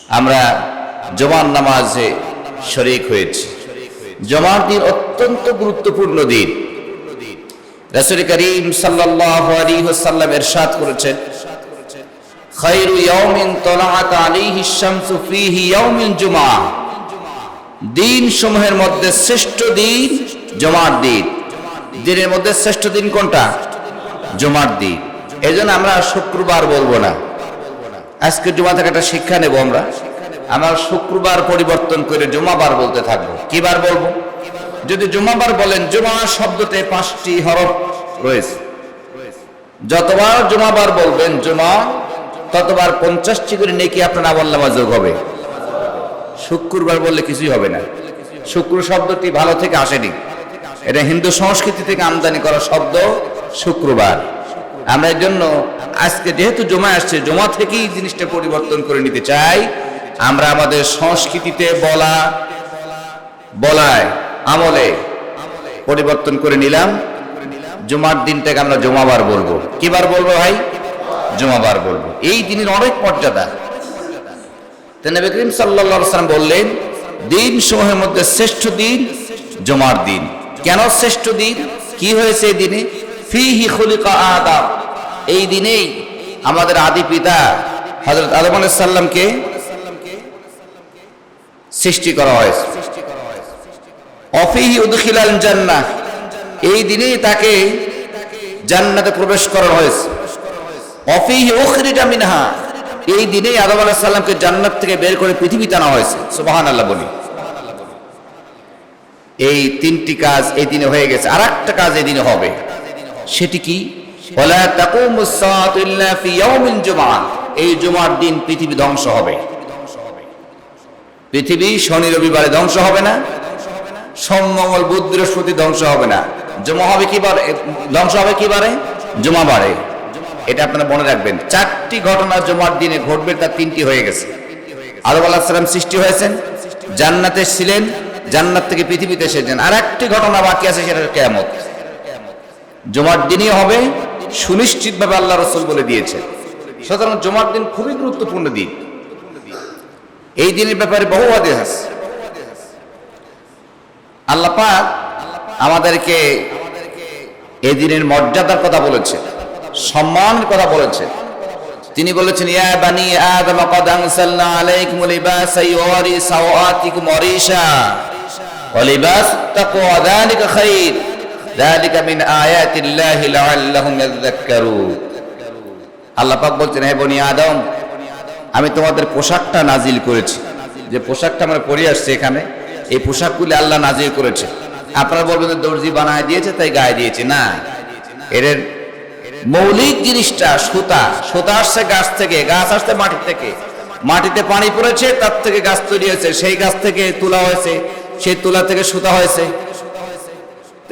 আমরা জুমার নামাজে শরীক হয়েছি। জুমার দিন অত্যন্ত গুরুত্বপূর্ণ দিন। রাসূল করিম সাল্লাল্লাহু আলাইহি ওয়াসাল্লাম ইরশাদ করেছেন, খায়রু ইয়াউমিন তালাআত আলাইহি শামসু ফীহি ইয়াউমুল জুমআহ, দিন সমূহের মধ্যে শ্রেষ্ঠ দিন জুমার দিন। দিনের মধ্যে শ্রেষ্ঠ দিন কোনটা? জুমার দিন। এজন্য আমরা শুক্রবার বলবো না। আজকে জুমা থেকে একটা শিক্ষা নেব আমরা শুক্রবার পরিবর্তন করে জুমাবার বলতে থাকবো। কি বার বলবো? যদি জুমাবার বলেন, জুমা শব্দতে 5টি হরফ রয়েছে। যতবার জুমাবার বলবেন জুমা, ততবার 50টি করে নেকি আপনার আমলনামায় যোগ হবে। শুক্রবার বললে কিছুই হবে না। শুক্র শব্দটি ভালো থেকে আসেনি, এটা হিন্দু সংস্কৃতি থেকে আমদানি করা শব্দ শুক্রবার। আমরা এর জন্য আজকে যেহেতু জমা আসছে, জমা থেকেই জিনিসটা পরিবর্তন করে নিতে চাই। আমরা আমাদের সংস্কৃতিতে বলায় আমলে পরিবর্তন করে নিলাম। জুমার দিনটাকে আমরা জুমাবার বলবো। কি বার বলবো ভাই? জুমাবার বলবো। এই দিনের অনেক মর্যাদা। নবী করিম সাল্লাল্লাহু আলাইহি ওয়াসাল্লাম বললেন, দিন সমূহের মধ্যে শ্রেষ্ঠ দিন জুমার দিন। কেন শ্রেষ্ঠ দিন? কি হয়েছে এই দিনে? ফীহি খুলিকা আদম, এই দিনেই আমাদের আদি পিতা হযরত আদম আলাইহিস সালামকে সৃষ্টি করা হয়েছে। অফীহি উদখিলাল জান্নাহ, এই দিনেই তাকে জান্নাতে প্রবেশ করানো হয়েছে। অফীহি উখরিজা মিনহা, এই দিনেই আদম আলাইহিস সালামকে জান্নাত থেকে বের করে পৃথিবীতে আনা হয়েছে। সুবহানাল্লাহ বলি। এই 3টি কাজ এই দিনে হয়ে গেছে। আরেকটা কাজ এই দিনে হবে, সেটি কি? ওয়ালা তাকুমুস সাআতু ইল্লা ফি ইয়াউমিল জুমআহ, এই জুমার দিন পৃথিবী ধ্বংস হবে। পৃথিবী শনি রবিবারে ধ্বংস হবে না, সোম মঙ্গল বুধ বৃহস্পতি ধ্বংস হবে না। জুমা হবে কি বারে? ধ্বংস হবে কি বারে? জুমাবারে। এটা আপনারা মনে রাখবেন। 4টি ঘটনা জুমার দিনে ঘটবে, তার 3টি হয়ে গেছে। আদম আলাইহিস সালাম সৃষ্টি হয়েছেন, জান্নাতে ছিলেন, জান্নাত থেকে পৃথিবীতে এসেছেন। আর একটি ঘটনা বাকি আছে, সেটা কিয়ামত। জুমার দিনই হবে, সুনিশ্চিতভাবে আল্লাহ রাসূল বলে দিয়েছেন। সুতরাং জুমার দিন খুবই গুরুত্বপূর্ণ দিন। এই দিনের ব্যাপারে বহু হাদিস আছে। আল্লাহ পাক আমাদেরকে এই দিনের মর্যাদার কথা বলেছেন, সম্মানের কথা বলেছেন। তিনি বলেছেন, ইয়া বানি আদম ক্বাদ আনসালনা আলাইকুম লিবাসা ইউরি সাওআতিকুম ওয়ারিশা ওয়া লিবাসুত তাকওয়া যালিকা খায়র যালিকা মিন আয়াতিল্লাহি লাআল্লাহুম ইয়াযাক্কারুন। আল্লাহ পাক বলছেন, হে বনি আদম, আমি তোমাদের পোশাকটা নাজিল করেছি। যে পোশাকটা আমরা পরে আসছে এখানে, এই পোশাকগুলি আল্লাহ নাজিল করেছে। আপনারা বলবেন দর্জি বানায় দিয়েছে তাই গায়ে দিয়েছে, না। এর মৌলিক জিনিসটা সুতা। সুতা আসছে গাছ থেকে, গাছ আসছে মাটি থেকে, মাটিতে পানি পড়েছে, তার থেকে গাছ তৈরি হয়েছে, সেই গাছ থেকে তুলা হয়েছে, সেই তুলা থেকে সুতা হয়েছে।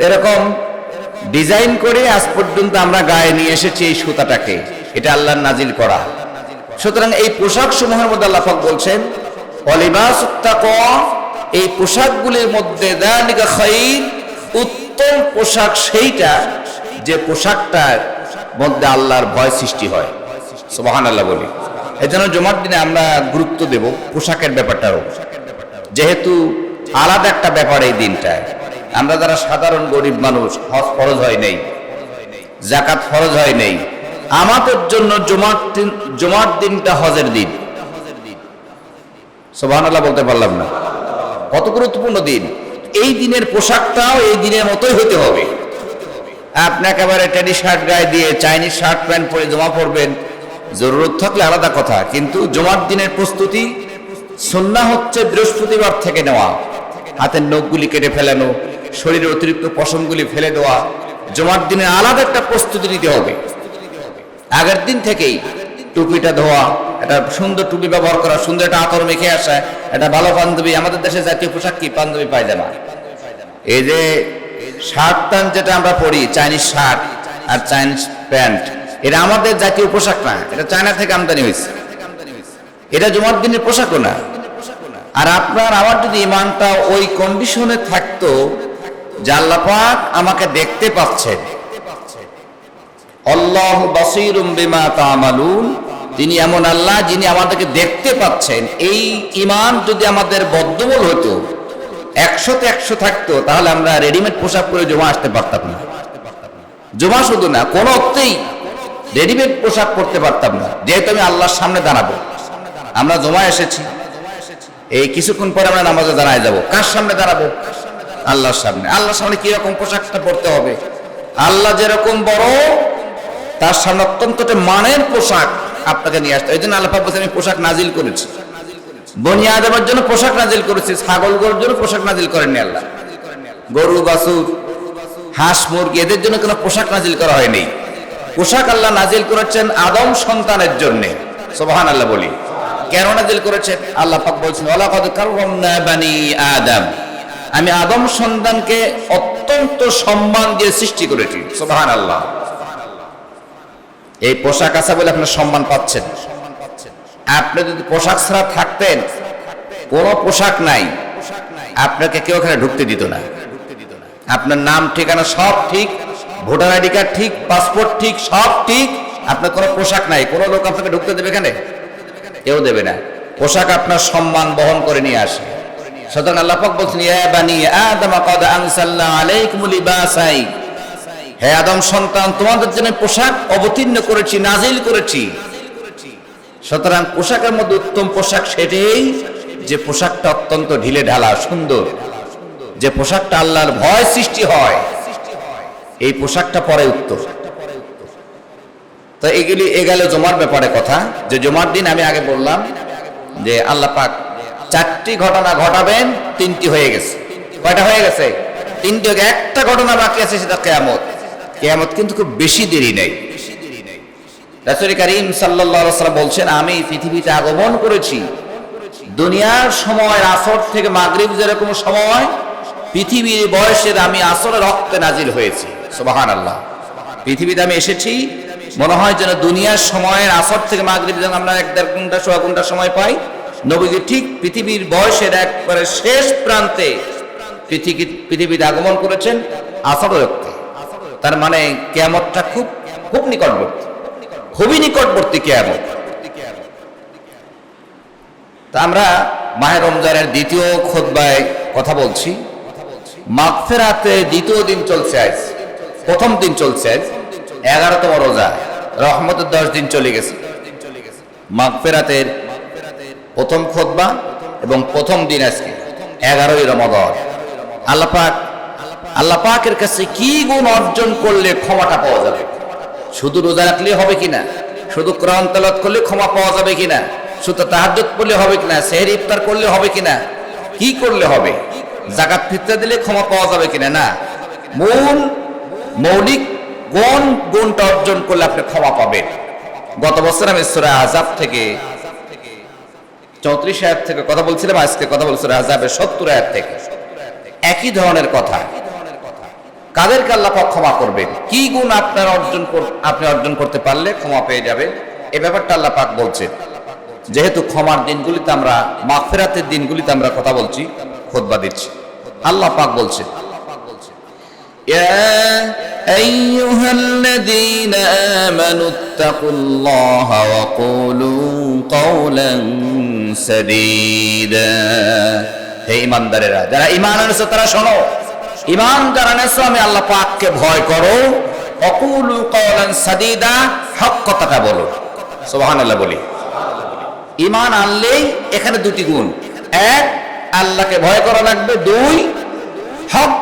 এরকম ডিজাইন করে আজ পর্যন্ত আমরা গায়ে নিয়ে এসেছি এই সুতাটাকে। এটা আল্লাহর নাজিল করা। সুতরাং এই পোশাক সমূহের মধ্যে আল্লাহ পাক বলছেন, ওয়ালিবাসুত তাকওয়া, এই পোশাকগুলির মধ্যে যালিকা খায়র, উত্তম পোশাক সেইটা যে পোশাকটার মধ্যে আল্লাহর ভয় সৃষ্টি হয়। সুবহানাল্লাহ বলি। এজন্য জুমার দিনে আমরা গুরুত্ব দেব পোশাকের ব্যাপারটারও, যেহেতু আলাদা একটা ব্যাপার এই দিনটায়। আমরা যারা সাধারণ গরিব মানুষ, হজ ফরজ হয় নাই, যাকাত ফরজ হয় নাই, আমাদের জন্য জুমার দিনটা হজের দিন। সুবহানাল্লাহ বলতে পারলাম না? কত গুরুত্বপূর্ণ দিন। এই দিনের পোশাকটাও এই দিনের মতোই হতে হবে। আপনি একেবারে টেডি শার্ট গায়ে দিয়ে চাইনিজ শার্ট প্যান্ট পরে জমা পড়বেন, জরুরত থাকলে আলাদা কথা। কিন্তু জুমার দিনের প্রস্তুতি সুন্নাহ হচ্ছে বৃহস্পতিবার থেকে নেওয়া। হাতের নখগুলি কেটে ফেলানো, শরীরের অতিরিক্ত পশমগুলি ফেলে দেওয়া। জুমার দিনে আলাদা একটা প্রস্তুতি নিতে হবে। আগের দিন থেকেই টুপিটা ধোয়া, একটা সুন্দর টুপি ব্যবহার করা, সুন্দর একটা আতর মেখে আসা, একটা ভালো পাঞ্জাবি। আমাদের দেশে জাতীয় পোশাক কি? পাঞ্জাবি পায়জামা। এই যে শার্ট প্যান্ট যেটা আমরা পরি, চাইনিজ শার্ট আর চাইনিজ প্যান্ট, এটা আমাদের জাতীয় পোশাক না, এটা চায়না থেকে আমদানি হয়েছে। এটা জুমার দিনের পোশাকও না। আর আপনার আমার যদি ইমানটা ওই কন্ডিশনে থাকতো যে আল্লাহ পাক আমাকে দেখতে পাচ্ছেন, আল্লাহু বাসীরুম বিমা তা'মালুন, তিনি এমন আল্লাহ যিনি আমাদেরকে দেখতে পাচ্ছেন। এই ঈমান যদি আমাদের বদ্ধমূল হতো, 100তে 100 থাকতো, তাহলে আমরা রেডিমেড পোশাক পরে জমা আসতে পারতাম না। জমা শুধু না, কোন অর্থেই রেডিমেড পোশাক পরতে পারতাম না। যেহেতু আমি আল্লাহর সামনে দাঁড়াবো, আমরা জমা এসেছি, এই কিছুক্ষণ পরে আমরা নামাজে দাঁড়ায় যাব। কার সামনে দাঁড়াবো? আল্লাহর সামনে। আল্লাহর সামনে কিরকম পোশাকটা পরতে হবে? আল্লাহ যেরকম বড়, তার সামনে অত্যন্ত মানের পোশাক আপনাকে নিয়ে আসতে। এই জন্য আল্লাহ পাক বলছে আমি পোশাক নাজিল করেছি। বনি আদমের জন্য পোশাক নাজিল করেছি, ছাগল গরুর জন্য পোশাক নাজিল করেননি আল্লাহ। গরু বাছুর হাঁস মুরগি এদের জন্য কোনো পোশাক নাজিল করা হয়নি। পোশাক আল্লাহ নাজিল করেছেন আদম সন্তানের জন্য। সুবহানাল্লাহ বলি। কেন নাজিল করেছেন? আল্লাহ পাক বলছেন ওয়ালাকাদ কাররামনা বানি আদম, আমি আদম সন্তানকে অত্যন্ত সম্মান দিয়ে সৃষ্টি করেছি। সুবহানাল্লাহ। এই পোশাক আছে বলে আপনি সম্মান পাচ্ছেন। আপনি যদি পোশাক ছাড়া থাকতেন, কোনো পোশাক নাই, আপনাকে কেউ এখানে ঢুকতে দিত না। আপনার নাম ঠিকানা সব ঠিক, ভোটার আইডি কার্ড ঠিক, পাসপোর্ট ঠিক, সব ঠিক, আপনার কোনো পোশাক নাই, কোনো লোক আপনাকে ঢুকতে দেবে এখানে? কেউ দেবে না। পোশাক আপনার সম্মান বহন করে নিয়ে আসে। সুতরাং আল্লাহ পাক বলছেন ইয়া বানি আদম ক্বাদ আনসালনা আলাইকুমুল লিবাসাই, হে আদম সন্তান, তোমাদের জন্য পোশাক অবতীর্ণ করেছি, নাজিল করেছি। সুতরাং পোশাকের মধ্যে উত্তম পোশাক সেটাই যে পোশাকটা অত্যন্ত ঢিলে ঢালা সুন্দর, যে পোশাকটা আল্লাহর ভয় সৃষ্টি হয়, এই পোশাকটা পরে উত্তম। তো এগুলি গেল জমার ব্যাপারে কথা। যে জমার দিন আমি আগে বললাম যে আল্লাহ পাক 4টি ঘটনা ঘটাবেন, 3টি হয়ে গেছে। কয়টা হয়ে গেছে? 3টি। একটা ঘটনা বাকি আছে, সেটা কিয়ামত। কিয়ামত কিন্তু খুব বেশি দেরি নেই। রাসূল করিম সাল্লাল্লাহু আলাইহি ওয়াসাল্লাম বলছেন আমি পৃথিবীতে আগমন করেছি দুনিয়ার সময় আসর থেকে মাগরিব যেরকম সময়, পৃথিবীর বয়সের আমি আসরের রক্তে নাজিল হয়েছি। সুবহানাল্লাহ। পৃথিবীতে আমি এসেছি মনে হয় যেন দুনিয়ার সময়ের আসর থেকে মাগরিব যেন আমরা 1-1.5 ঘন্টা সোয়া ঘন্টা সময় পাই, নবীজি ঠিক পৃথিবীর বয়সের একবারে শেষ প্রান্তে পৃথিবীতে আগমন করেছেন আসরের রক্তে। তার মানে কিয়ামতটা খুব খুব নিকটবর্তী, খুবই নিকটবর্তী কিয়ামত। তা আমরা মাহে রমজানের দ্বিতীয় খুতবায় কথা বলছি। মাগফিরাতে দ্বিতীয় দিন চলছে আজ, প্রথম দিন চলছে আজ 11তম রোজা, রহমতের 10 দিন চলে গেছে। মাগফিরাতের প্রথম খুতবা এবং প্রথম দিন আজকে 11ই রমাদান। আল্লাহ পাকের কাছে কি গুণ অর্জন করলে ক্ষমাটা পাওয়া যাবে? শুধু রোজা রাখলে হবে কিনা? শুধু কোরআন তেলাওয়াত করলে ক্ষমা পাওয়া যাবে কিনা? শুধু তাহাজ্জুদ পড়লে হবে কিনা? সেহরি ইফতার করলে হবে কিনা? কি করলে হবে? যাকাত ফিতরা দিলে ক্ষমা পাওয়া যাবে কিনা? না, মৌলিক গুণটা অর্জন করলে আপনি ক্ষমা পাবেন। গত বছর আমি সূরা আহজাব থেকে 34 আয়াত থেকে কথা বলছিলাম, আজকে কথা বলছি সূরা আহজাবের 70 আয়াত থেকে। একই ধরনের কথা। কাদেরকে আল্লাহ পাক ক্ষমা করবেন? কি গুণ আপনি অর্জন করতে পারলে ক্ষমা পেয়ে যাবেন, এই ব্যাপারটা আল্লাহ পাক বলছেন। যেহেতু ক্ষমার দিনগুলিতে আমরা, মাগফিরাতের দিনগুলিতে আমরা কথা বলছি, খুতবা দিচ্ছি, আল্লাহ পাক বলছেন ইয়া আইয়ুহাল্লাযীনা আমানুত্তাকুল্লাহা ওয়া কুলু কওলান সাদীদা। হে ঈমানদারেরা, যারা ঈমান এনেছো তারা শোনো, ঈমান যারা এনেছো আমি আল্লাহ পাককে ভয় করো, ওয়া কুলু কওলান সাদীদা, হক কথাটা বলো। সুবহানাল্লাহ বলি। ঈমান আনলেই এখানে দুটি গুণ, 1 আল্লাহকে ভয় করা লাগবে, 2 হক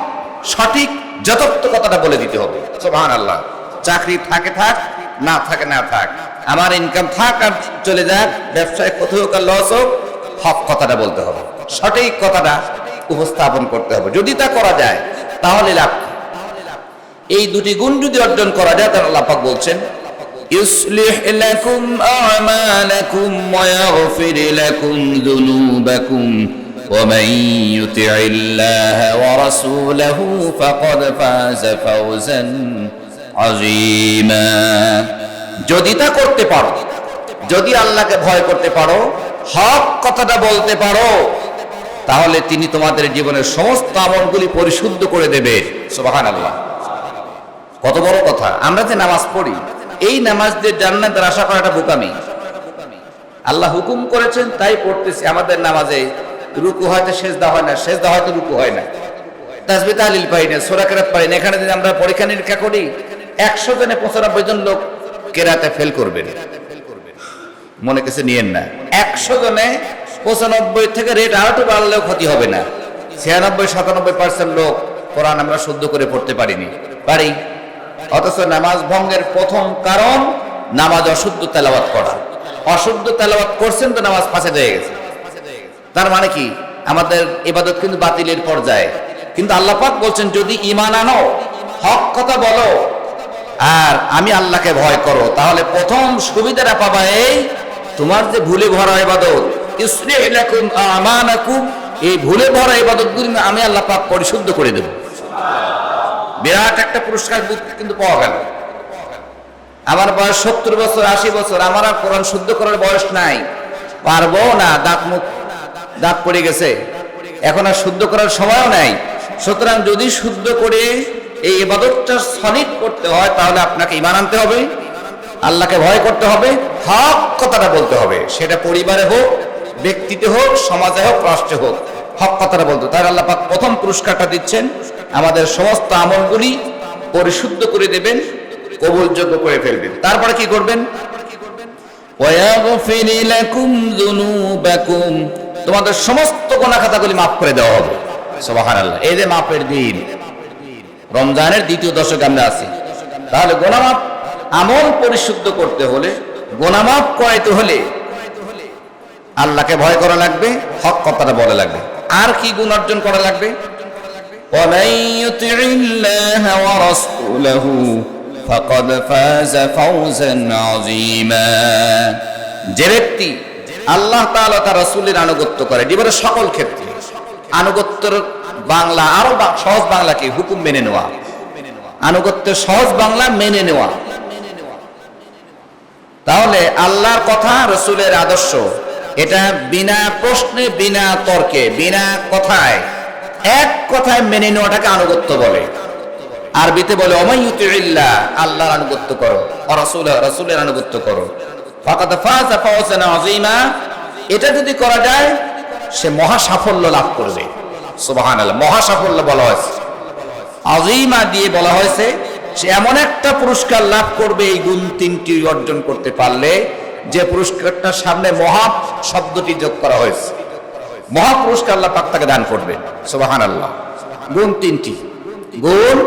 সঠিক যথার্থ কথাটা বলে দিতে হবে। সুবহানাল্লাহ। চাকরি থাকে থাক, না থাকে না থাক, আমার ইনকাম থাক আর চলে যাক, ব্যবসায় কোথাও হোক আর লস হোক, হক কথাটা বলতে হবে, সঠিক কথাটা উপস্থাপন করতে হবে। যদি তা করা যায় তাহলে লাভ। এই দুটি গুণ যদি অর্জন করা যায় তাহলে আল্লাহ পাক বলছেন ইউসলিহ লাকুম আমালাকুম ওয়া ইয়াগফির লাকুম যুনুবাকুম ومن يطع الله ورسوله فقد فاز فوزا عظيما। যদি তা করতে পারো, যদি আল্লাহকে ভয় করতে পারো, হক কথাটা বলতে পারো, তাহলে তিনি তোমাদের জীবনের সমস্ত আমলগুলি পরিশুদ্ধ করে দেবে। সুবহানাল্লাহ। কত বড় কথা! আমরা যে নামাজ পড়ি, এই নামাজ দিয়ে জান্নাতের আশা করাটা বোকামি। আল্লাহ হুকুম করেছেন তাই পড়তেছি। আমাদের নামাজে রুকু হয়তো সেজদা হয় না, সেজদা হয়তো রুকু হয় না, তাসবিহ তাহলিল পাই না, সূরা কেরাত পাই না। এখানে যদি আমরা পরীক্ষা নিরীক্ষা করি 100 জনে 95 জন লোক কেরাতে ফেল করবেন, মনে কিছু নিয়েন না। 100 জনে 95 থেকে রেট আরো একটু বাড়লেও ক্ষতি হবে না। 96-97% লোক কোরআন আমরা শুদ্ধ করে পড়তে পারিনি, পারি। অথচ নামাজ ভঙ্গের প্রথম কারণ নামাজ অশুদ্ধ তেলাওয়াত করা। অশুদ্ধ তেলাওয়াত করছেন তো নামাজ ফাঁসে হয়ে গেছে। তার মানে কি আমাদের ইবাদত কিন্তু বাতিলের পর্যায়ে। কিন্তু আল্লাহ পাক বলছেন যদি ঈমান আনো, হক কথা বলো, আর আমি আল্লাহকে ভয় করো, তাহলে প্রথম সুবিধাটা পাবা এই তোমার যে ভুলে ভরা ইবাদত, ইসলিহ লাকুম আমানাকুম, এই ভুলে ভরা ইবাদতগুলি আমি আল্লাহ পাক পরিশুদ্ধ করে দেব। বিরাট একটা পুরস্কার কিন্তু পাওয়া গেল। আমার বয়স 70 বছর 80 বছর, আমার আর কোরআন শুদ্ধ করার বয়স নাই, পারবো না, দাঁত পড়ে গেছে, এখন আর শুদ্ধ করার সময়ও নাই। সুতরাং যদি শুদ্ধ করে এই ইবাদতটা সলিড করতে হয় তাহলে আপনাকে ঈমান আনতে হবে, আল্লাহকে ভয় করতে হবে, হক কথাটা বলতে হবে। সেটা পরিবারে হোক, ব্যক্তিতে হোক, সমাজে হোক, রাষ্ট্রে হোক, হক কথাটা বলতে। তাই আল্লাহ পাক প্রথম পুরস্কারটা দিচ্ছেন, আমাদের সমস্ত আমলগুলি পরিশুদ্ধ করে দেবেন, কবুলযোগ্য করে ফেলবেন। তারপরে কি করবেন? ওয়াগফির লাকুম যুনুবাকুম, তোমাদের সমস্ত গুনাহ খাতাগুলি মাফ করে দেওয়া হবে। সুবহানাল্লাহ। এই যে মাফের দিন, রমজানের দ্বিতীয় দশকে আমরা আছি, তাহলে গুনাহ মাফ, আমল পরিশুদ্ধ করতে হলে, গুনাহ মাফ করাইতে হলে আল্লাহকে ভয় করা লাগবে, হক কথাটা বলা লাগবে। আর কি গুণ অর্জন করা লাগবে? ওয়ামান ইউতিইল্লাহা ওয়া রাসূলাহু ফাকাদ ফাযা ফাওজান আযীমা, যে ব্যক্তি আল্লাহ তাআলা তার রাসূলের আনুগত্য করে, জীবনের সকল ক্ষেত্রে। আনুগত্যের বাংলা আরো সহজ বাংলা কি? হুকুম মেনে নেওয়া। আনুগত্যের সহজ বাংলা মেনে নেওয়া। তাহলে আল্লাহর কথা, রাসূলের আদর্শ, এটা বিনা প্রশ্নে, বিনা তর্কে, বিনা কথায়, এক কথায় মেনে নেওয়াটাকে আনুগত্য বলে। আরবিতে বলে ওমান ইউতিইল্লাহ, আল্লাহর আনুগত্য করো, রাসূলের আনুগত্য করো, ফাকাদ ফাযা ফাওজান আযীমা। এটা যদি করা যায় সে মহা সাফল্য লাভ করবে। সুবহানাল্লাহ। মহা সাফল্য বলা হয়েছে, আযীমা দিয়ে বলা হয়েছে, সে এমন একটা পুরস্কার লাভ করবে এই গুণ তিনটি অর্জন করতে পারলে, যে পুরস্কারটার সামনে মহা শব্দটি যোগ করা হয়েছে। মহা পুরস্কার আল্লাহ পাক তাকে দান করবেন। সুবহানাল্লাহ। গুণ তিনটি, গুণ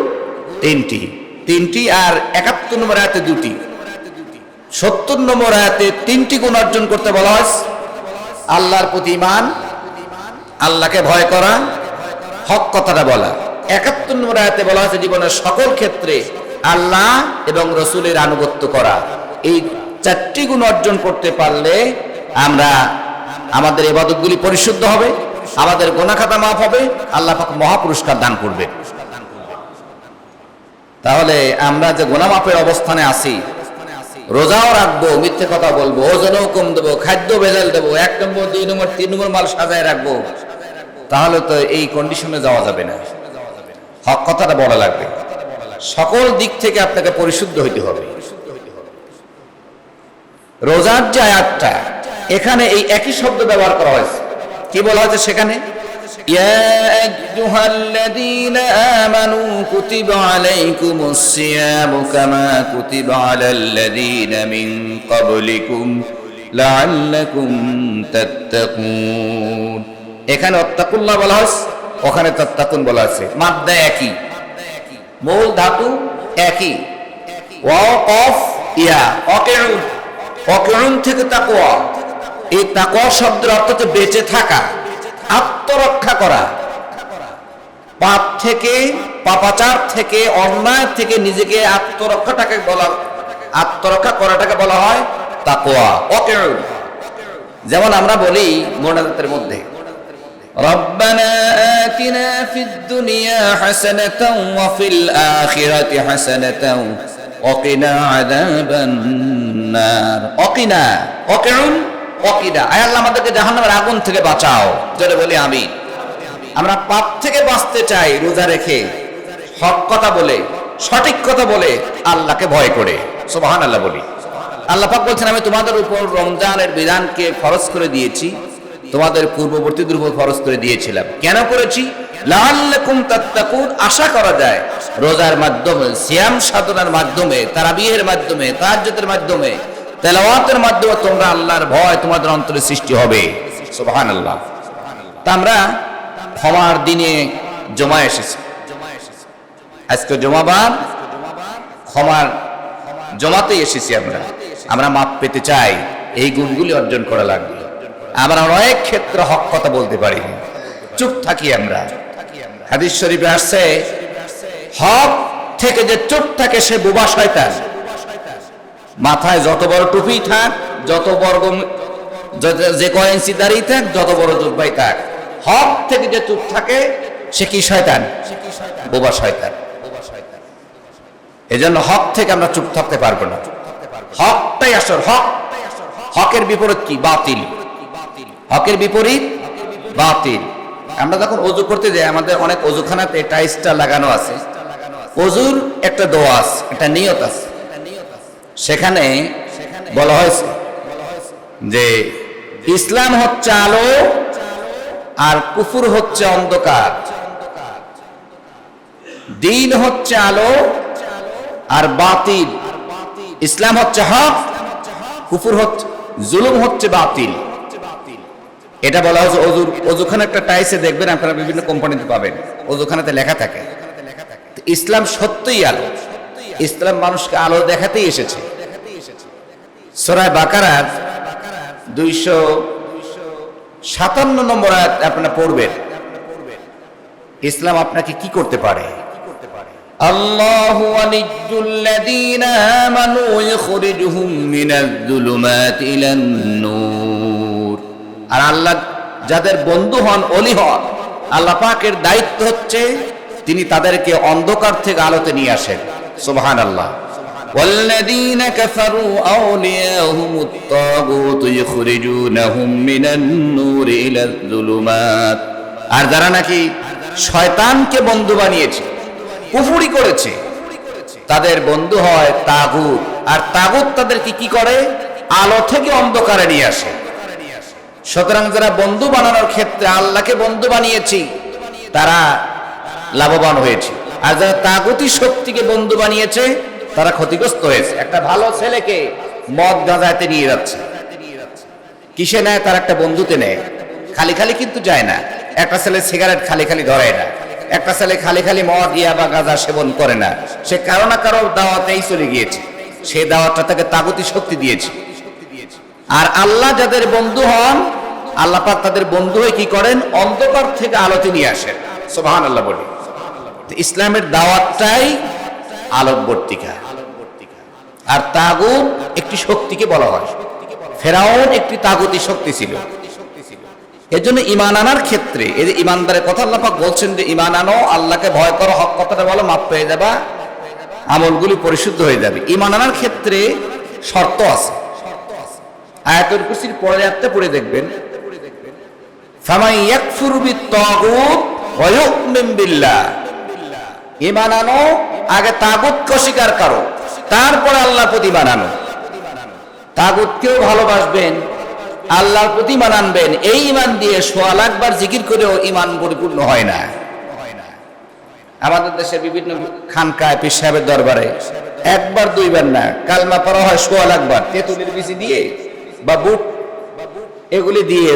তিনটি, আর 71 নম্বর আয়াতে দুটি, 70 নম্বর আয়াতে 3টি গুণ অর্জন করতে বলা হয়েছে। আল্লাহর প্রতি ঈমান, আল্লাহকে ভয় করা, হক কথাটা বলা। 71 নম্বর আয়াতে বলা হয়েছে জীবনের সকল ক্ষেত্রে আল্লাহ এবং রাসূলের আনুগত্য করা। এই 4টি গুণ অর্জন করতে পারলে আমরা, আমাদের ইবাদতগুলি পরিশুদ্ধ হবে, আমাদের গুনাহ খাতা মাফ হবে, আল্লাহ পাক মহা পুরস্কার দান করবে। তাহলে আমরা যে গুনাহ মাফের অবস্থানে আছি, রোজাও রাখবো, মিথ্যে কথা বলবো, ওজনও কম দেবো, খাদ্য ভেজাল দেবো, 1 নম্বর 2 নম্বর 3 নম্বর মাল সাজায় রাখবো, তাহলে তো এই কন্ডিশনে যাওয়া যাবে না। হক কথাটা বলা লাগবে। সকল দিক থেকে আপনাকে পরিশুদ্ধ হইতে হবে। রোজার যে আয়াতটা, এখানে এই একই শব্দ ব্যবহার করা হয়েছে। কি বলা হয়েছে সেখানে? ইয়া আইয়ুহাল্লাযীনা আমানু কুতিবা আলাইকুমুস সিয়ামু কামা কুতিবা আলাল্লাযীনা মিন ক্বাবলিকুম লাআল্লাকুম তাত্তাকুন। এখানে ওয়াত্তাকুল্লাহ বলা হয়েছে, ওখানে তাত্তাকুন বলা আছে। মাদ্দা একই, মূল ধাতু একই। ওয়া কফ ইয়া, অকিউন থেকে তাকওয়া। এই তাকওয়া শব্দের অর্থ হচ্ছে বেঁচে থাকা, আত্মরক্ষা করা, পাপ থেকে, পাপাচার থেকে, অন্যায় থেকে নিজেকে আত্মরক্ষা করাটাকে বলা হয় তাকওয়া, অকিউন। যেমন আমরা বলি মোনাজাতের মধ্যে, রব্বানা আতিনা ফিদ দুনিয়া হাসানাতাও ওয়া ফিল আখিরাতি হাসানাতাও ওয়া কিনা আযাবান নার। অকিনা, অকিউন, অকিনা। আয় আল্লাহ আমাদেরকে জাহান্নামের আগুন থেকে বাঁচাও। জোরে বলি আমিন। আমরা পাপ থেকে বাঁচতে চাই রোজা রেখে, হক কথা বলে, সঠিক কথা বলে, আল্লাহকে ভয় করে। সুবহানাল্লাহ বলি। আল্লাহ পাক বলছেন আমি তোমাদের উপর রমজানের বিধানকে ফরজ করে দিয়েছি, তোমাদের পূর্ববর্তীদের উপর ফরজ করে দিয়েছিলাম। কেন করেছি? লাআল্লাকুম তাত্তাকুন, আশা করা যায় রোজার মাধ্যমে, সিয়াম সাধনার মাধ্যমে, তারাবিহের মাধ্যমে, তাহাজ্জুদের মাধ্যমে, তেলাওয়াতের মাধ্যমে তোমরা আল্লাহর ভয় তোমাদের অন্তরে সৃষ্টি হবে। সুবহানাল্লাহ। তা আমরা ক্ষমার দিনে জমা এসেছি, আজকে জমাবার ক্ষমার জমাতে এসেছি। আমরা মাপ পেতে চাই, এই গুণগুলি অর্জন করা লাগবে। আমরা অনেক ক্ষেত্রে হক কথা বলতে পারি, চুপ থাকি আমরা। হাদিস শরীফে আসছে হক থেকে যে চুপ থাকে সে বোবা শয়তান। মাথায় যত বড় টুপি থাক, যত বর্গ যে কয় ইঞ্চি দাঁড়িয়ে থাক, যত বড় জুব্বাই থাক, হক থেকে যে চুপ থাকে সে কি শয়তান? বোবা শয়তান। এজন্য হক থেকে আমরা চুপ থাকতে পারবো না। হকটাই আসল হক। হকের বিপরীত কি? বাতিল। হকের বিপরীত বাতিল। আমরা যখন ওযু করতে যাই, আমাদের অনেক ওযুখানাতে টাইলসটা লাগানো আছে, ওযুর একটা দোয়া আছে, একটা নিয়ত আছে। সেখানে বলা হয়েছে যে ইসলাম হচ্ছে আলো আর কুফর হচ্ছে অন্ধকার, দ্বীন হচ্ছে আলো আর বাতিল। ইসলাম হচ্ছে হক, কুফর হচ্ছে, জুলুম হচ্ছে বাতিল। এটা বলা হচ্ছে ওযুর। ওযুখানে একটা টাইসে দেখবেন আপনারা, বিভিন্ন কোম্পানিতে পাবেন, ওযুখানাতে লেখা থাকে ইসলাম সত্যই আলো। ইসলাম মানুষকে আলো দেখাতেই এসেছে। সূরা বাকারার 257 নম্বর আয়াত আপনারা পড়বেন। ইসলাম আপনাকে কি করতে পারে? আল্লাহু ওয়ালিয়্যুল্লাযীনা আমানু ইখরিজুহুম মিনাজ-যুলুমাতি ইলান-নূর। আর আল্লাহ যাদের বন্ধু হন, ওলি হন, আল্লাহ পাকের দায়িত্ব হচ্ছে তিনি তাদেরকে অন্ধকার থেকে আলোতে নিয়ে আসেন। সুবহানাল্লাহ। ওয়াল্লাযীনা কাফারু আউলিয়াহুমুত তাগুত ইখরিজুনাহুম মিনান-নূরি ইলাজ-যুলুমাত। আর যারা নাকি শয়তানকে বন্ধু বানিয়েছে, কুফরি করেছে, তাদের বন্ধু হয় তাগুত। আর তাগুত তাদেরকে কি করে? আলো থেকে অন্ধকারে নিয়ে আসে। সুতরাং যারা বন্ধু বানানোর ক্ষেত্রে আল্লাহকে বন্ধু বানিয়েছি, তারা লাভবান হয়েছে। আর যারা তাগুতি শক্তিকে বন্ধু বানিয়েছে, তারা ক্ষতিগ্রস্ত হয়েছে। একটা ভালো ছেলেকে মদ গাঁজাতে নিয়ে যাচ্ছে, কিসে নেয়? তার একটা বন্ধুতে নেয়। খালি খালি কিন্তু যায় না। একটা ছেলে সিগারেট খালি খালি ধরে না, একটা ছেলে খালি খালি মদ ইয়া বা গাঁজা সেবন করে না। সে কারো না কারো দাওয়াতেই চলে গিয়েছে, সে দাওয়াতটা তাকে তাগুতি শক্তি দিয়েছে। আর আল্লাহ যাদের বন্ধু হন, আল্লাহ পাক তাদের বন্ধু হয়ে কি করেন? অন্ধকার থেকে আলোতে নিয়ে আসেন। সুবহানাল্লাহ বলি। ইসলামের দাওয়াতটাই আলোকবর্তিকা। আর তাগুত একটি শক্তিকে বলা হয়। ফেরাউন একটি তাগুতি শক্তি ছিল। এর জন্য ঈমান আনার ক্ষেত্রে, এই যে ঈমানদারের কথা আল্লাহ পাক বলছেন যে ঈমান আনো, আল্লাহকে ভয় করো, হক কথাটা বলো, মাপ পেয়ে যাবা, আমলগুলি পরিশুদ্ধ হয়ে যাবে। ঈমান আনার ক্ষেত্রে শর্ত আছে। আয়াতুল কুরসির পরের আয়াতটা পড়ে দেখবেন, ফামান ইয়াকফুরু বিত-তাগুত ওয়া ইউমিন বিল্লাহ। ঈমান আনো, আগে তাগুতকে অস্বীকার করো, তারপরে আল্লাহর প্রতি ঈমান আনো। তাগুতকেও ভালোবাসবেন, আল্লাহর প্রতি ঈমান আনবেন। এই ঈমান দিয়ে 100 লাখ বার জিকির করেও ঈমান পরিপূর্ণ হয় না। আমাদের দেশে বিভিন্ন খানকায়, পীর সাহেবের দরবারে একবার দুইবার না, কালমা পড়া হয় 100 লাখ বার। তেঁতুলের বিচি দিয়ে বা বুট এগুলি দিয়ে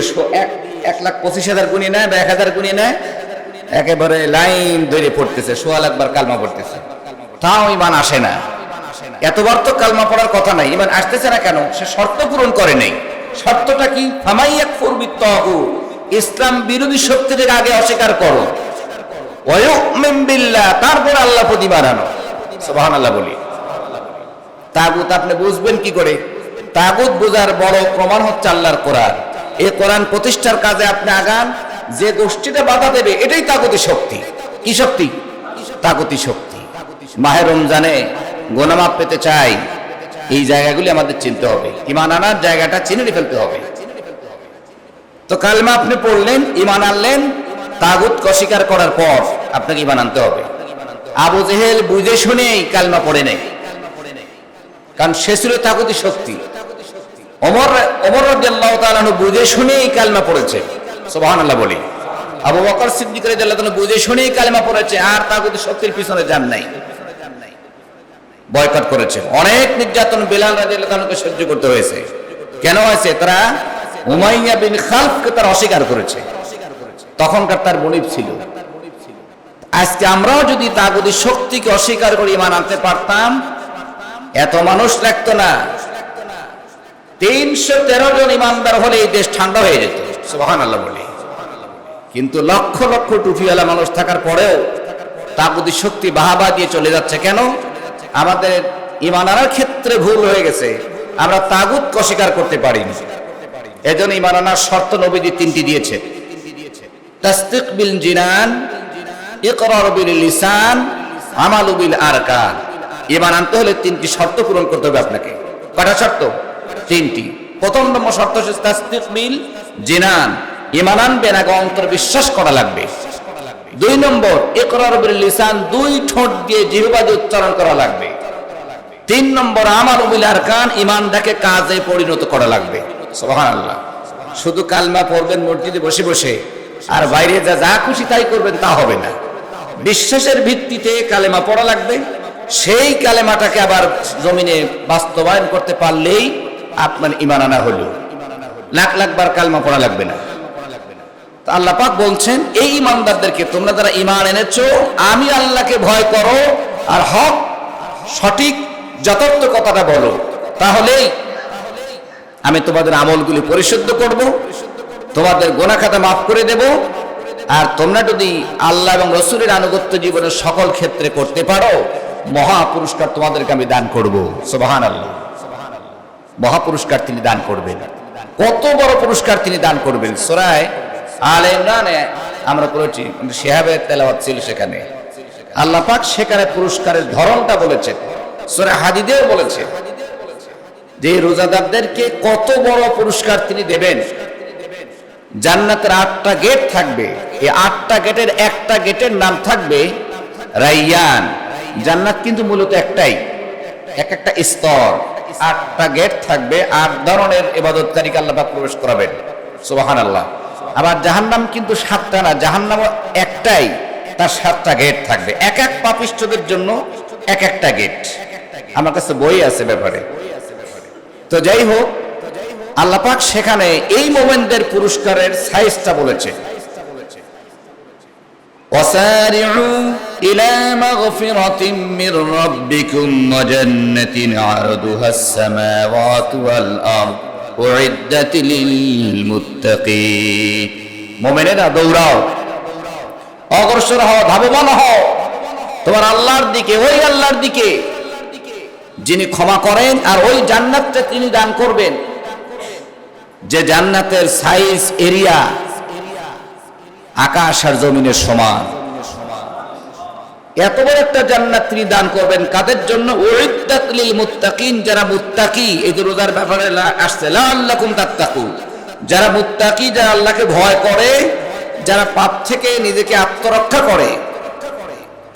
1,25,000 গুণি নেয় বা 1,000 গুণি নেয়, একেবারে লাইন ধরে পড়তেছে, 100 লাখ বার কালমা পড়তেছে, তাও ঈমান আসে না। এতবার তো কালমা পড়ার কথা নাই, ঈমান আসতেছে না কেন? সে শর্ত পূরণ করে নেই। শর্তটা কি? ফামান ইয়াকফুরু বিত-তাগুত, ইসলাম বিরোধী শক্তিকে আগে অস্বীকার করো, ওয়া ইউমিন বিল্লাহ, তারপর আল্লাহ প্রতি ঈমান আনো। সুবহানাল্লাহ বলি। তাগুত আপনি বুঝবেন কি করে? তাগুত বোঝার বড় প্রমাণ হচ্ছে আল্লাহর কোরআন। এই কোরআন প্রতিষ্ঠার কাজে আপনি আগান, যে গোষ্ঠীটা বাধা দেবে এটাই তাগুতি শক্তি। কি শক্তি? তাগুতি শক্তি। মাহে রমজানে গুনাহ মাফ পেতে চাই, এই জায়গাগুলি আমাদের চিনতে হবে। ঈমান আনার জায়গাটা চিনে ফেলতে হবে। তো কালমা আপনি পড়লেন, ঈমান আনলেন, তাগুতকে অস্বীকার করার পর আপনাকে ঈমান আনতে হবে। আবু জেহেল বুঝে শুনেই কালমা পড়ে নেই, কারণ সে ছিল তাগুতি শক্তি। ওমর রাদিয়াল্লাহু তাআলা বুঝে শুনেই কালেমা পড়েছে, সুবহানাল্লাহ বলি। আবু বকর সিদ্দিক রাদিয়াল্লাহু তাআলা বুঝে শুনেই কালেমা পড়েছে, আর তাগুতি শক্তির পিছনে যান নাই, বয়কট করেছে। অনেক নির্যাতন বেলাল রাদিয়াল্লাহু তাআলাকে সহ্য করতে হয়েছে। কেন হয়েছে? তারা উমাইয়া বিন খালফকে তারা অস্বীকার করেছে, তখনকার তার বনিব ছিল। আজকে আমরাও যদি তাগুতি শক্তিকে অস্বীকার করে ঈমান আনতে পারতাম, এত মানুষ লাগতো না। 313 জন ইমানদার হলে এই দেশ ঠান্ডা হয়ে যেত, সুবহানাল্লাহ বলি। কিন্তু লক্ষ লক্ষ টুপিওয়ালা মানুষ থাকার পরেও তাগুতি শক্তি বাহাবা দিয়ে চলে যাচ্ছে। কেন? আমাদের ঈমান আনার ক্ষেত্রে ভুল হয়ে গেছে, আমরা তাগুতকে অস্বীকার করতে পারিনি। এজন্য ঈমান আনার শর্ত নবীজি 3টি দিয়েছে: তাসদীক বিল জিনান, ইকরার বিল লিসান, আমালু বিল আরকান। ঈমান আনতে হলে 3টি শর্ত পূরণ করতে হবে আপনাকে। কয়টা শর্ত? 3টি। প্রথম নম্বর শর্ত হচ্ছে তাসদীক বিল জিনান, ঈমান আনবেন আগে অন্তর বিশ্বাস করা লাগবে। 2 নম্বর ইকরার বিল লিসান, 2 ঠোঁট দিয়ে জিহ্বা দিয়ে উচ্চারণ করা লাগবে। 3 নম্বর আমালু বিল আরকান, ঈমানটাকে কাজে পরিণত করা লাগবে। সুবহানাল্লাহ। শুধু কালমা পড়বেন মসজিদে বসে বসে, আর বাইরে যা খুশি তাই করবেন, তা হবে না। বিশ্বাসের ভিত্তিতে কালেমা পড়া লাগবে, সেই কালেমাটাকে আবার জমিনে বাস্তবায়ন করতে পারলেই আপনার ঈমান আনা হলো। লাখ লাখ বার কালেমা পড়া লাগবে না। তো আল্লাহ পাক বলছেন, এই ঈমানদারদেরকে, তোমরা যারা ঈমান এনেছো, আমি আল্লাহকে ভয় করো আর হক সঠিক যথার্থ কথাটা বলো, তাহলেই আমি তোমাদের আমলগুলি পরিশুদ্ধ করব, তোমাদের গুনাহ খাতা মাফ করে দেব। আর তোমরা যদি আল্লাহ এবং রাসূলের আনুগত্য জীবনের সকল ক্ষেত্রে করতে পারো, মহা পুরস্কার তোমাদেরকে আমি দান করব। সুবহানাল্লাহ। মহা পুরস্কার তিনি দান করবেন। কত বড় পুরস্কার তিনি দান করবেন! সূরা আলে ইমরানে আমরা পড়েছি, শিহাবের তেলাওয়াত ছিল সেখানে। আল্লাহ পাক সেখানে পুরস্কারের ধরনটা বলেছেন। সূরা হাদীদেও বলেছে যে রোজাদারদেরকে কত বড় পুরস্কার তিনি দেবেন। জান্নাতের 8টা গেট থাকবে, এই 8টা গেটের একটা গেটের নাম থাকবে রাইয়ান। জান্নাত কিন্তু মূলত একটাই, এক একটা স্তর। 8টা গেট থাকবে, 8 ধরনের ইবাদতকারীকে আল্লাহ পাক প্রবেশ করাবেন। সুবহানাল্লাহ। আবার জাহান্নাম কিন্তু 7টা না, জাহান্নাম একটাই, তার 7টা গেট থাকবে, এক এক পাপিষ্ঠদের জন্য এক একটা গেট। আমার কাছে বই আছে ব্যাপারে। তো যাই হোক, আল্লাহ পাক সেখানে এই মোমেনদের পুরস্কারের সাইজটা বলেছে, ওয়াসারিউ ইলা মাগফিরাতিম মির রাব্বিকুম ওয়া জান্নাতিন আরদুহাস সামাওয়াতু ওয়াল আরদ উইদ্দাত লিল মুত্তাকিন। মুমিনেরা দৌড়াও, অগ্রসর হও, ধাবমান হও তোমার আল্লাহর দিকে, ওই আল্লাহর দিকে যিনি ক্ষমা করেন আর ওই জান্নাতটা তিনি দান করবেন, যে জান্নাতের সাইজ এরিয়া আকাশ আর জমিনের সমান। এত বড় একটা জান্নাত তিনি দান করবেন কাদের জন্য? উইদ্দাত লিল মুত্তাকিন, যারা মুত্তাকি। এই যে রোজার ব্যাপারে আসছে, লাআল্লাকুম তাত্তাকুন, যারা মুত্তাকি, যারা আল্লাহকে ভয় করে, যারা পাপ থেকে নিজেকে আত্মরক্ষা করে,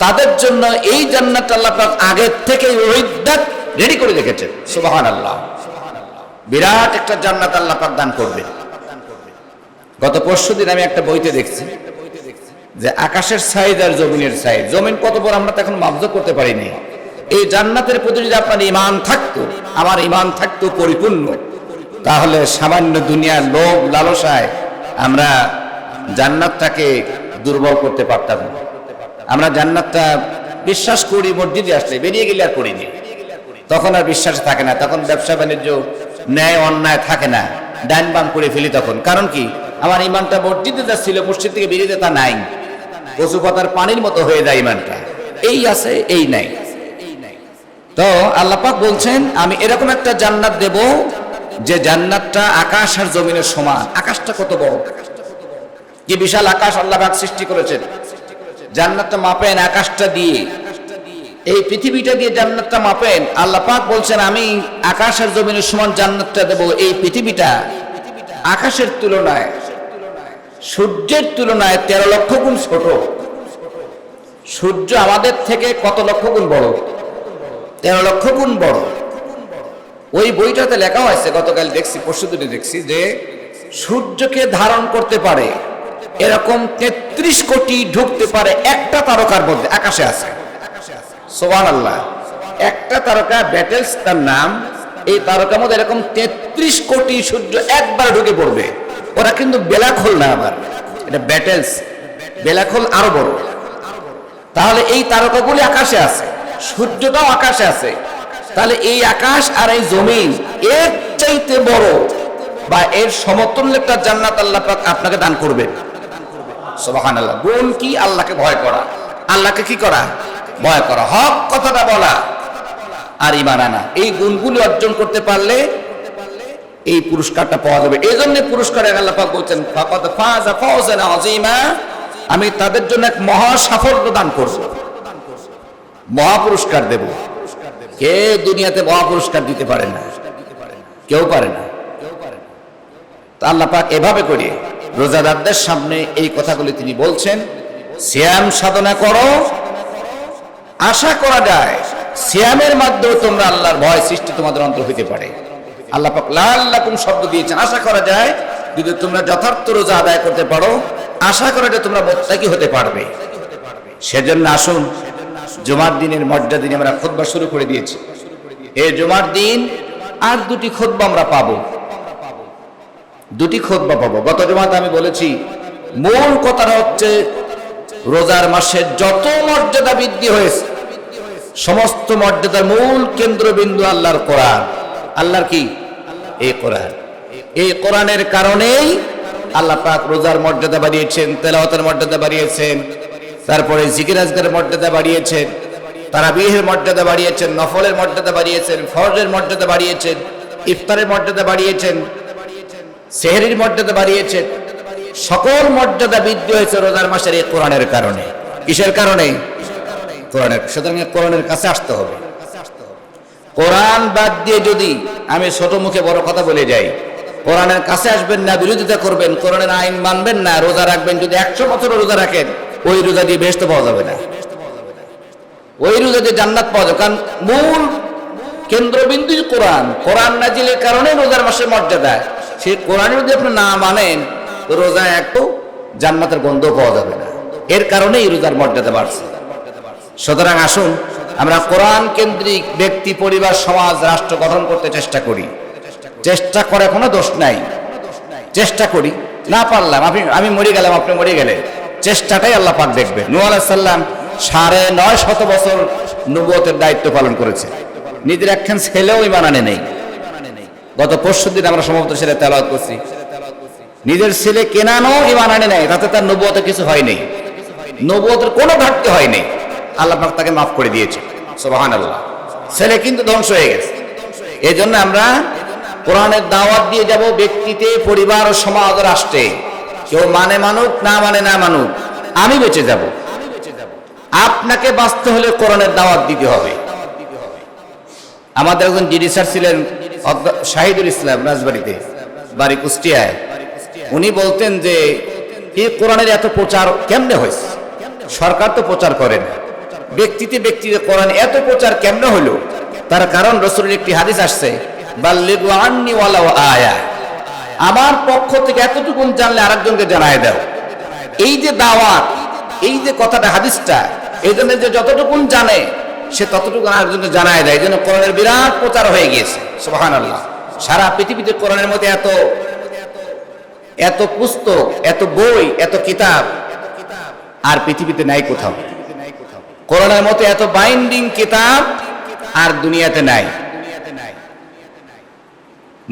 তাদের জন্য এই জান্নাত আল্লাহ পাক আগে থেকে উইদ্দাত রেডি করে রেখেছেন। সুবহানাল্লাহ। বিরাট একটা জান্নাত আল্লাহ পাক দান করবে। গত পরশুদিন আমি একটা বইতে দেখছি যে আকাশের সাইজ আর জমিনের সাইজ, জমিন কত বড় আমরা তো এখন মাপজোক করতে পারিনি। এই জান্নাতের প্রতি যদি আপনার ঈমান থাকতো, আমার ঈমান থাকতো পরিপূর্ণ, তাহলে সামান্য দুনিয়ার লোভ লালসায় আমরা জান্নাতটাকে দুর্বল করতে পারতাম না। আমরা জান্নাতটা বিশ্বাস করি, মসজিদে আসলে, বেরিয়ে গেলে আর করিনি। তখন আর বিশ্বাস থাকে না, তখন ব্যবসা বাণিজ্য ন্যায় অন্যায় থাকে না, ডাইন বাম করে ফেলি তখন। কারণ কি? আমার ইমানটা মসজিদে যা ছিল, মসজিদ থেকে বেরিয়ে তা নাই, কচু পাতার পানির মতো হয়ে যায় ইমানটা। এই আছে, এই নাই। তো আল্লাহ পাক বলছেন, আমি এরকম একটা জান্নাত দেব যে জান্নাতটা আকাশ আর জমিনের সমান। আকাশটা কত বড়, কি বিশাল আকাশ আল্লাহ পাক সৃষ্টি করেছেন। জান্নাতটা মাপেন আকাশটা দিয়ে, এই পৃথিবীটা দিয়ে জান্নাতটা মাপেন। আল্লাহ পাক বলছেন, আমি আকাশ আর জমিনের সমান জান্নাতটা দেব। এই পৃথিবীটা আকাশের তুলনায়, সূর্যের তুলনায় 13 লক্ষ গুণ ছোট। সূর্য আমাদের থেকে কত লক্ষ গুণ বড়? 13 লক্ষ গুণ বড়। ওই বইটাতে লেখা হয়েছে, গতকাল দেখছি, পরশুদিনে দেখছি, যে সূর্যকে ধারণ করতে পারে এরকম 33 কোটি ঢুকতে পারে একটা তারকার মধ্যে, আকাশে আছে। সুবহানাল্লাহ। একটা তারকা ব্যাটেলস তার নাম, এই তারকার মধ্যে এরকম 33 কোটি সূর্য একবার ঢুকে পড়বে। ওরা কিন্তু ব্ল্যাক হোল না, আবার এটা ব্যাটেলস, ব্ল্যাক হোল আরো বড়। তাহলে এই তারকাগুলি আকাশে আছে, সূর্যটাও আকাশে আছে। তাহলে এই আকাশ আর এই জমিন এর চাইতে বড় বা এর সমতুল্য একটা জান্নাত আল্লাহ পাক আপনাকে দান করবেন। সুবহানাল্লাহ। গুণ কি? আল্লাহকে ভয় করা। আল্লাহকে কি করা? ভয় করা, হক কথাটা বলা আর ঈমান আনা। এই গুণগুলি অর্জন করতে পারলে এই পুরস্কারটা পাওয়া যাবে। এই জন্য পুরস্কার আল্লাহ পাক বলছেন, ফাকাদ ফাযা ফাওজান আযীমা, আমি তাদের জন্য এক মহা সাফল্য দান করব, মহা পুরস্কার দেব। কে দুনিয়াতে মহা পুরস্কার দিতে পারে না? কেউ পারে না। তা আল্লাহ পাক এভাবে করে রোজাদারদের সামনে এই কথাগুলি তিনি বলছেন, সিয়াম সাধনা করো, আশা করা যায় সিয়ামের মাধ্যমে তোমরা আল্লাহর ভয় সৃষ্টি তোমাদের অন্তর হইতে পারে। আল্লাহ পাক লাআল্লাকুম শব্দ দিয়েছেন, আশা করা যায় যদি তোমরা যথার্থ রোজা আদায় করতে পারো, আশা করা যায় তোমরা মুত্তাকি হতে পারবে। সেজন্য আসুন, জুমার দিনের মর্যাদা দিনে আমরা খুতবা শুরু করে দিয়েছি। এই জুমার দিন আর দুটি খুতবা আমরা পাবো, দুটি খুতবা পাবো। গত জুমাতে আমি বলেছি, মূল কথাটা হচ্ছে রোজার মাসের যত মর্যাদা বৃদ্ধি হয়েছে, সমস্ত মর্যাদার মূল কেন্দ্রবিন্দু আল্লাহর কোরআন। আল্লাহর কি? এই কোরআন। এই কোরআনের কারণেই আল্লাহ পাক রোজার মর্যাদা বাড়িয়েছেন, তেলাওয়াতের মর্যাদা বাড়িয়েছেন, তারপরে জিকির আজকারের মর্যাদা বাড়িয়েছেন, তারাবিহের মর্যাদা বাড়িয়েছেন, নফলের মর্যাদা বাড়িয়েছেন, ফরজের মর্যাদা বাড়িয়েছেন, ইফতারের মর্যাদা বাড়িয়েছেন, সেহরির মর্যাদা বাড়িয়েছেন। সকল মর্যাদা বৃদ্ধি হয়েছে রোজার মাসের এই কোরআনের কারণে। কিসের কারণে? কোরআনের। সুতরাং কোরআনের কাছে আসতে হবে। কোরআন বাদ দিয়ে যদি আমি ছোট মুখে বড় কথা বলে যাই, কোরআনের কাছে আসবেন না, বিরোধিতা করবেন, কোরআনের আইন মানবেন না, রোজা রাখবেন, যদি 100 বছর রোজা রাখেন, ওই রোজা দিয়ে বেহেশত পাওয়া যাবে না, ওই রোজা দিয়ে জান্নাত পাওয়া যাবে। কারণ মূল কেন্দ্রবিন্দু কোরআন। কোরআন নাজিলের কারণে রোজার মাসের মর্যাদা। সেই কোরআন যদি আপনি না মানেন, তো রোজা একটু জান্নাতের গন্ধ পাওয়া যাবে না। এর কারণেই রোজার মর্যাদা বাড়ছে। সুতরাং আসুন, আমরা কোরআন কেন্দ্রিক ব্যক্তি, পরিবার, সমাজ, রাষ্ট্র গঠন করতে চেষ্টা করি। চেষ্টা করে কোনো দোষ নাই, চেষ্টা করি। না পারলাম, আমি মরে গেলাম, আপনি মরে গেলেন, চেষ্টাটাই আল্লাহ পাক দেখবে। নূহ আলাইহিস সালাম 950 বছর নবুয়তের দায়িত্ব পালন করেছে, নিজের একখান ছেলেও ঈমান আনে নেই। গত পরশুদিন আমরা সম্ভবত সেটা তেলাওয়াত করছি, নিজের ছেলে কেনানও ঈমান আনে নাই, তাতে তার নবুয়তে কিছু হয়নি, নবুয়তের কোনো ঘাটতি হয়নি। আল্লাহ পাক তাকে মাফ করে দিয়েছে। সুবহানাল্লাহ। ছেলে কিন্তু ধ্বংস হয়ে গেছে। এই জন্য আমরা কোরআনের দাওয়াত দিয়ে যাব ব্যক্তিতে, পরিবার, সমাজ, রাষ্ট্রে। কেউ মানে মানুক, না মানে না মানুক, আমি বেঁচে যাব। আপনাকে বাঁচতে হলে কোরআনের দাওয়াত দিতে হবে। আমাদের একজন জিডি স্যার ছিলেন, শাহিদুল ইসলাম, রাজবাড়িতে, বাড়ি কুষ্টিয়ায়। উনি বলতেন যে এই কোরআনের এত প্রচার কেমনে হয়েছে? সরকার তো প্রচার করে না, ব্যক্তিতে ব্যক্তিতে কোরআন এত প্রচার কেমনে হলো? তার কারণ রাসূলের একটি হাদিস আসছে, বাল্লিগু আন্নি ওয়ালাউ আয়া, আমার পক্ষ থেকে এতটুকু জানলে আরেকজনকে জানায় দাও। এই যে দাওয়াত, এই যে কথাটা, হাদিসটা, এই জন্য যে যতটুকু জানে সে ততটুকু আরেকজনকে জানায় দেয়। এই জন্য কোরআনের বিরাট প্রচার হয়ে গিয়েছে। সুবহানাল্লাহ। সারা পৃথিবীতে কোরআনের মধ্যে এত পুস্তক, এত বই, এত কিতাব আর পৃথিবীতে নাই কোথাও। কোরআনের মতো এত বাইন্ডিং কিতাব আর দুনিয়াতে নাই।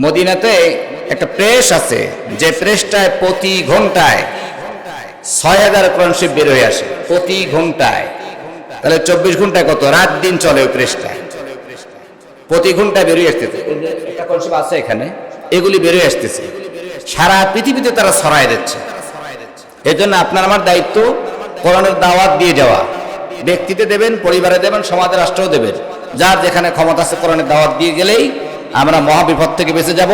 মদিনাতে একটা প্রেস আছে, যে প্রেসটায় প্রতি ঘন্টায় 6000 কোরআন শরীফ বের হয়ে আসে, প্রতি ঘন্টায়। তাহলে 24 ঘন্টায় কত? রাত দিন চলে ওই প্রেসটায়, প্রতি ঘন্টায় বেরিয়ে আসতেছে। একটা কোরআন শরীফ আছে এখানে, এগুলি বেরিয়ে আসতেছে, সারা পৃথিবীতে তারা ছড়ায় দিচ্ছে। এই জন্য আপনার আমার দায়িত্ব কোরআনের দাওয়াত দিয়ে যাওয়া। ব্যক্তিতে দেবেন, পরিবারে দেবেন, সমাজে, রাষ্ট্রেও দেবেন। যার যেখানে ক্ষমতা আছে কোরআনের দাওয়াত দিয়ে গেলেই আমরা মহাবিপদ থেকে বেঁচে যাব।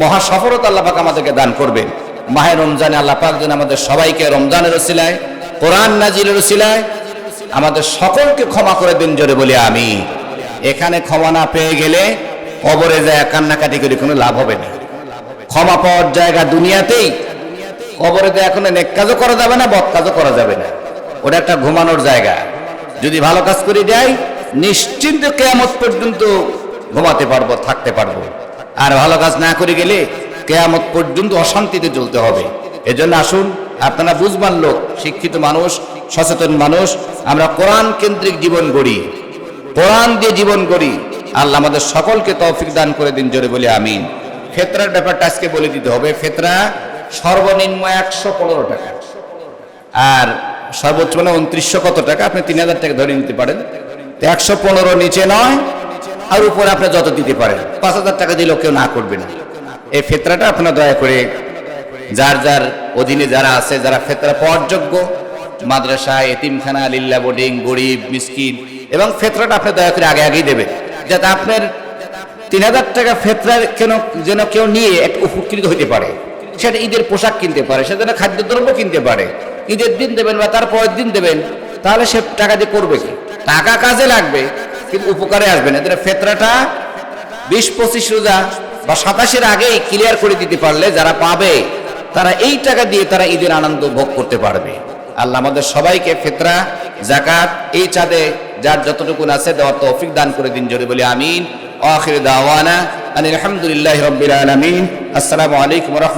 মহা সফলতা আল্লাহ পাক আমাদেরকে দান করবেন। মাহে রমজানে আল্লাহ পাক যেন আমাদের সবাইকে রমজানের ওসিলায়, কোরআন নাজিলের ওসিলায় আমাদের সকলকে ক্ষমা করে দিন। জোরে বলি আমিন। এখানে ক্ষমা না পেয়ে গেলে কবরে যায় কান্নাকাটি করে কোনো লাভ হবে না। ক্ষমা পাওয়ার জায়গা দুনিয়াতেই, কবরে যায় এখন নেক কাজও করা যাবে না, বদ কাজও করা যাবে না। ওটা একটা ঘুমানোর জায়গা। যদি ভালো কাজ করে যাই নিশ্চিন্ত কিয়ামত পর্যন্ত ঘুমাতে পারবো, থাকতে পারবো। আর ভালো কাজ না করে গেলে কিয়ামত পর্যন্ত অশান্তিতে চলতে হবে। এজন্য আসুন, আপনারা বুঝবান লোক, শিক্ষিত মানুষ, সচেতন মানুষ, আমরা কোরআন কেন্দ্রিক জীবন গড়ি, কোরআন দিয়ে জীবন গড়ি। আল্লাহ আমাদের সকলকে তৌফিক দান করে দিন, জোরে বলি আমিন। ফিতরার ব্যাপারটা আজকে বলে দিতে হবে। ফিতরা সর্বনিম্ন 115 টাকা, আর সর্বোচ্চ মানে 2900 কত টাকা, আপনি 3000 টাকা ধরে নিতে পারেন। 115 নিচে নয়, আর উপরে আপনি যত দিতে পারেন। 5000 টাকা দিলেও কেউ না করবে না। এই ফিতরাটা আপনারা দয়া করে যার যার অধীনে যারা আছে, যারা ফিতরা পাওয়ার যোগ্য, মাদ্রাসা, এতিমখানা, লিল্লা বোর্ডিং, গরিব, মিসকিন, এবং ফিতরাটা আপনি দয়া করে আগে আগেই দেবেন, যাতে আপনার 3000 টাকা ফিতরা যেন কেউ নিয়ে একটু উপকৃত হতে পারে। সেটা ঈদের পোশাক কিনতে পারে, সেজন্য খাদ্যদ্রব্য কিনতে পারে। ঈদের দিন দেবেন বা তার পরের দিন দেবেন, তাহলে সে টাকা দিয়ে করবে কি? টাকা কাজে লাগবে কিন্তু উপকারে আসবে না। ফিতরাটা 20-25 রোজা বা 27-এর আগেই ক্লিয়ার করে দিতে পারলে যারা পাবে, তারা এই টাকা দিয়ে তারা ঈদের আনন্দ ভোগ করতে পারবে। আল্লাহ আমাদের সবাইকে ফিতরা, যাকাত এই চাঁদে যার যতটুকু আছে দেওয়ার তৌফিক দান করে দিন, জোরে বলি আমিন। আখির দাওয়ানা আলহামদুলিল্লাহি রাব্বিল আলামিন। আসসালামু আলাইকুম ওয়া রাহমাতুল্লাহ।